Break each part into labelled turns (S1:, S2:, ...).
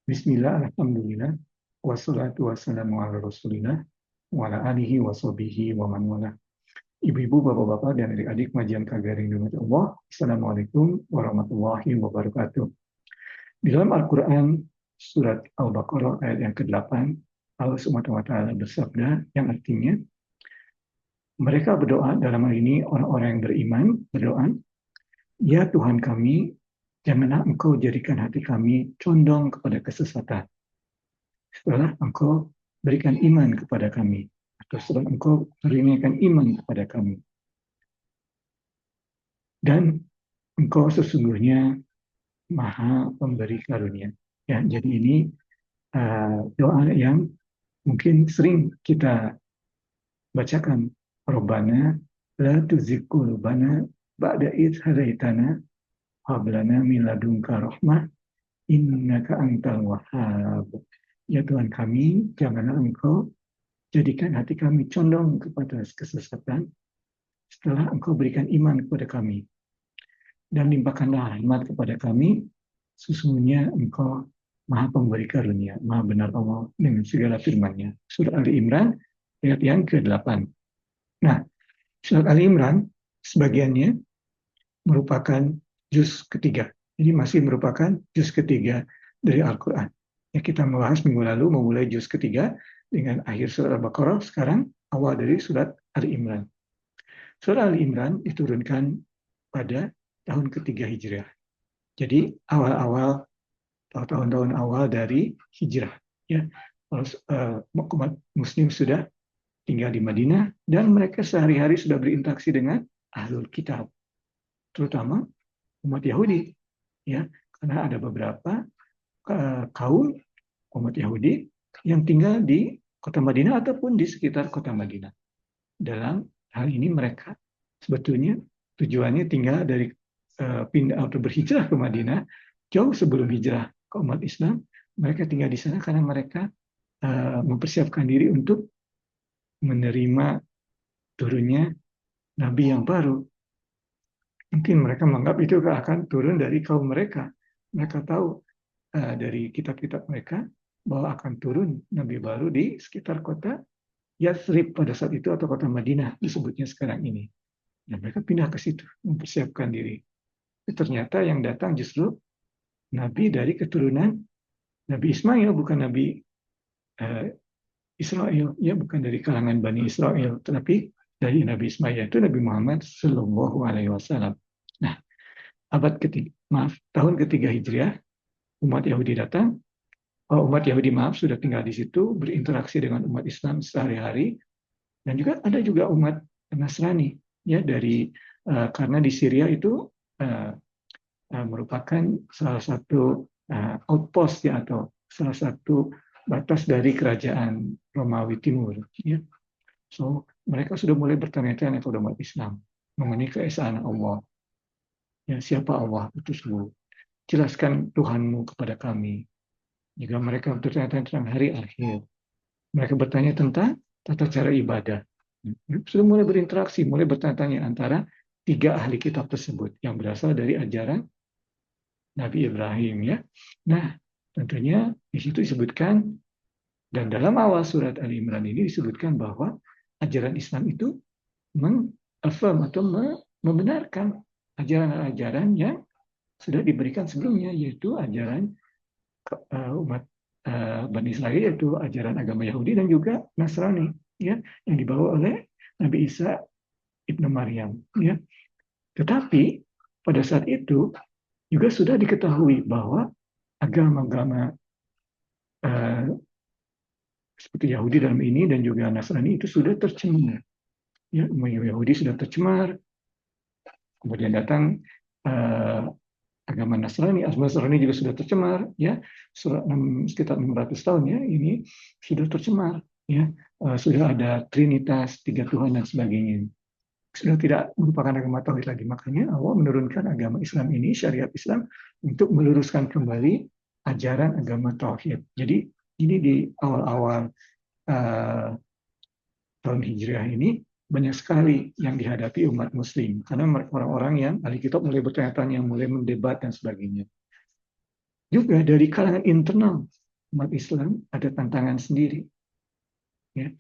S1: Bismillah, alhamdulillah, wassalatu wassalamu ala rasulillah, wa ala alihi wa sahbihi wa man wala. Ibu-ibu, bapak-bapak, dan adik-adik majian kagaring di Allah, Assalamualaikum warahmatullahi wabarakatuh. Di dalam Al-Quran, surat Al-Baqarah ayat yang ke-8, Allah Subhanahu wa Ta'ala bersabda, yang artinya, mereka berdoa dalam hal ini orang-orang yang beriman berdoa, ya Tuhan kami, janganlah Engkau jadikan hati kami condong kepada kesesatan. Setelah Engkau berikan iman kepada kami, atau setelah Engkau berikan iman kepada kami. Dan Engkau sesungguhnya Maha Pemberi Karunia. Ya, jadi ini doa yang mungkin sering kita bacakan. Rabbana la tuzigh qulubana ba'da idh hadaitana hab lana min ladunka rahmah innaka antal wahhab. Ya Tuhan kami, janganlah Engkau jadikan hati kami condong kepada kesesatan setelah Engkau berikan iman kepada kami. Dan limpahkanlah rahmat kepada kami, sesungguhnya Engkau Maha Pemberi Karunia, Maha benar Allah dengan segala firman-Nya. Surah Ali Imran, ayat yang ke-8. Nah, Surat Ali Imran, sebagiannya merupakan juz ketiga. Jadi masih merupakan juz ketiga dari Al-Quran. Ya, kita membahas minggu lalu memulai juz ketiga dengan akhir surat Al-Baqarah, sekarang awal dari surat Ali Imran. Surat Ali Imran diturunkan pada tahun ketiga Hijriah. Jadi awal-awal atau tahun-tahun awal dari Hijrah. Ya, umat Muslim sudah tinggal di Madinah dan mereka sehari-hari sudah berinteraksi dengan Ahlul Kitab, terutama umat Yahudi. Ya, karena ada beberapa kaum umat Yahudi yang tinggal di kota Madinah ataupun di sekitar kota Madinah. Dalam hal ini mereka sebetulnya tujuannya tinggal dari pindah atau berhijrah ke Madinah jauh sebelum hijrah ke umat Islam. Mereka tinggal di sana karena mereka mempersiapkan diri untuk menerima turunnya Nabi yang baru. Mungkin mereka menganggap itu akan turun dari kaum mereka. Mereka tahu dari kitab-kitab mereka bahwa akan turun Nabi baru di sekitar kota Yathrib pada saat itu atau kota Madinah disebutnya sekarang ini. Dan mereka pindah ke situ, mempersiapkan diri. Ternyata yang datang justru Nabi dari keturunan Nabi Ismail, bukan Nabi Israel, ya bukan dari kalangan Bani Israel, tetapi dari Nabi Ismail itu Nabi Muhammad Shallallahu Alaihi Wasallam. Nah, tahun ketiga Hijriah, umat Yahudi datang. Umat Yahudi sudah tinggal di situ, berinteraksi dengan umat Islam sehari-hari, dan juga ada juga umat Nasrani, ya dari karena di Syria itu merupakan salah satu outpost ya atau salah satu batas dari kerajaan Romawi Timur. Ya. So mereka sudah mulai bertanya-tanya kepada umat Islam mengenai keesaan Allah. Ya, siapa Allah? Utusmu. Jelaskan Tuhanmu kepada kami. Jika mereka bertanya tentang hari akhir, mereka bertanya tentang tata cara ibadah. Sudah mulai berinteraksi, mulai bertanya-tanya antara tiga ahli kitab tersebut yang berasal dari ajaran Nabi Ibrahim. Ya, nah tentunya di situ disebutkan dan dalam awal surat Ali Imran ini disebutkan bahwa ajaran Islam itu mengaffirm atau membenarkan ajaran-ajaran yang sudah diberikan sebelumnya, yaitu ajaran umat Bani Israel, yaitu ajaran agama Yahudi dan juga Nasrani, ya, yang dibawa oleh Nabi Isa ibnu Maryam. Ya. Tetapi pada saat itu juga sudah diketahui bahwa agama-agama seperti Yahudi dalam ini dan juga Nasrani itu sudah tercemar. Ya, Yahudi sudah tercemar, kemudian datang agama Nasrani juga sudah tercemar, ya, sekitar 600 tahun ya ini sudah tercemar, ya, sudah ada Trinitas, tiga Tuhan dan sebagainya, sudah tidak merupakan agama tauhid lagi. Makanya Allah menurunkan agama Islam ini, syariat Islam, untuk meluruskan kembali ajaran agama tauhid. Jadi ini di awal-awal tahun Hijriah ini banyak sekali yang dihadapi umat Muslim karena orang-orang yang ahli kitab mulai bertanya-tanya, mulai mendebat dan sebagainya. juga dari kalangan internal umat Islam ada tantangan sendiri. Ya.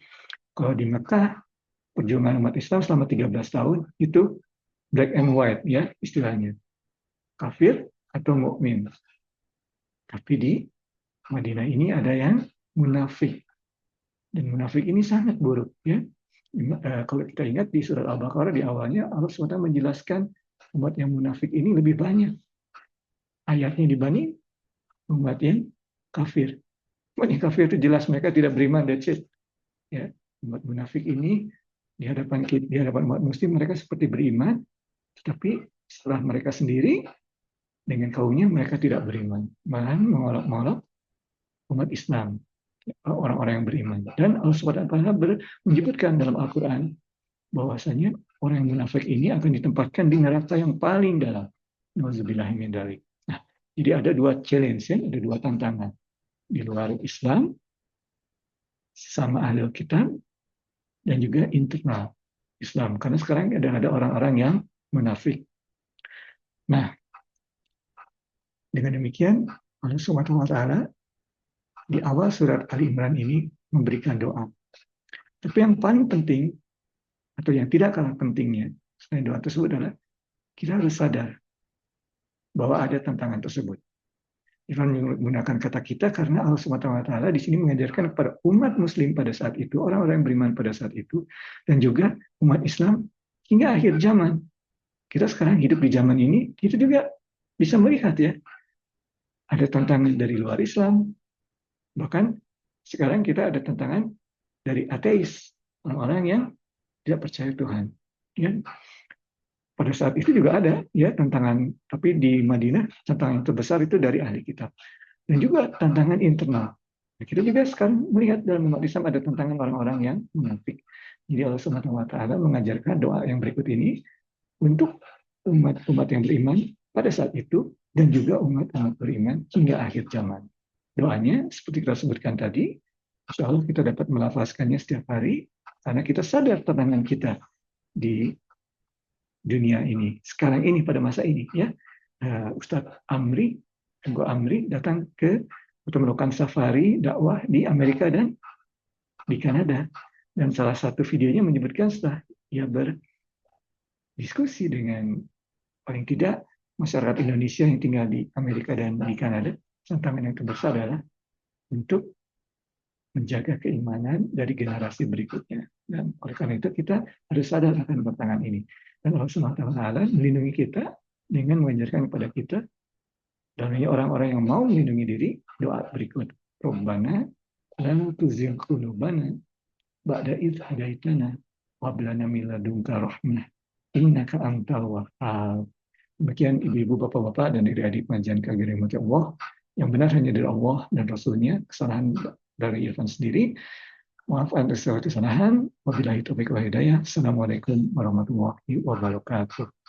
S1: Kalau di Mekah, perjuangan umat Islam selama 13 tahun itu black and white ya istilahnya. Kafir atau mukmin. Tapi di Madinah ini ada yang munafik. Dan munafik ini sangat buruk ya. Kalau kita ingat di surat Al-Baqarah di awalnya Allah SWT menjelaskan umat yang munafik ini lebih banyak ayatnya dibanding umat yang kafir. Umat yang kafir itu jelas mereka tidak beriman, that's it. Ya, umat munafik ini di hadapan umat muslim mereka seperti beriman, tetapi setelah mereka sendiri dengan kaumnya mereka tidak beriman, malah mengolok-olok umat Islam, orang-orang yang beriman. Dan Allah SWT menyebutkan dalam Al-Quran bahwasanya orang yang munafik ini akan ditempatkan di neraka yang paling dalam. Nauzubillah min dzalik. Nah, jadi ada dua challenge, ya, ada dua tantangan di luar Islam, sama ahli kitab, dan juga internal Islam. Karena sekarang ada orang-orang yang munafik. Nah, dengan demikian Allah Subhanahu wa taala di awal surat Ali Imran ini memberikan doa. Tapi yang paling penting atau yang tidak kalah pentingnya selain doa tersebut adalah kita harus sadar bahwa ada tantangan tersebut. Ivan menggunakan kata kita karena Allah Subhanahu wa taala di sini mengajarkan kepada umat muslim pada saat itu, orang-orang yang beriman pada saat itu, dan juga umat Islam hingga akhir zaman. Kita sekarang hidup di zaman ini, kita juga bisa melihat ya, ada tantangan dari luar Islam, bahkan sekarang kita ada tantangan dari ateis, orang-orang yang tidak percaya Tuhan. Ya. Pada saat itu juga ada ya tantangan, tapi di Madinah tantangan yang terbesar itu dari ahli kitab. Dan juga tantangan internal. Kita juga sekarang melihat dalam umat Islam ada tantangan orang-orang yang munafik. Jadi Allah Subhanahu wa taala mengajarkan doa yang berikut ini untuk umat-umat yang beriman pada saat itu dan juga umat-umat beriman hingga akhir zaman. Doanya seperti kita sebutkan tadi, insya Allah kita dapat melafazkannya setiap hari karena kita sadar tantangan kita di dunia ini sekarang ini pada masa ini ya. Ustadz Amri datang untuk melakukan safari dakwah di Amerika dan di Kanada, dan salah satu videonya menyebutkan setelah ia berdiskusi dengan paling tidak masyarakat Indonesia yang tinggal di Amerika dan di Kanada, tantangan yang terbesar adalah untuk menjaga keimanan dari generasi berikutnya. Dan oleh karena itu kita harus sadar akan tantangan ini. Dan Allah Subhanahu wa taala melindungi kita dengan mengajarkan kepada kita dan orang-orang yang mau melindungi diri, doa berikut. Rabbana la tuzigh qulubana ba'da idh hadaitana wa hab lana min ladunka rahmah innaka antal wahhab. Demikian ibu-ibu, bapak-bapak, dan adik-adik pengajian kagir rahmati Allah. Yang benar hanya dari Allah dan Rasulnya, kesalahan dari Irfan sendiri. Maaf atas segala kesalahan. Wabillahi taufiq wal hidayah. Assalamualaikum warahmatullahi wabarakatuh.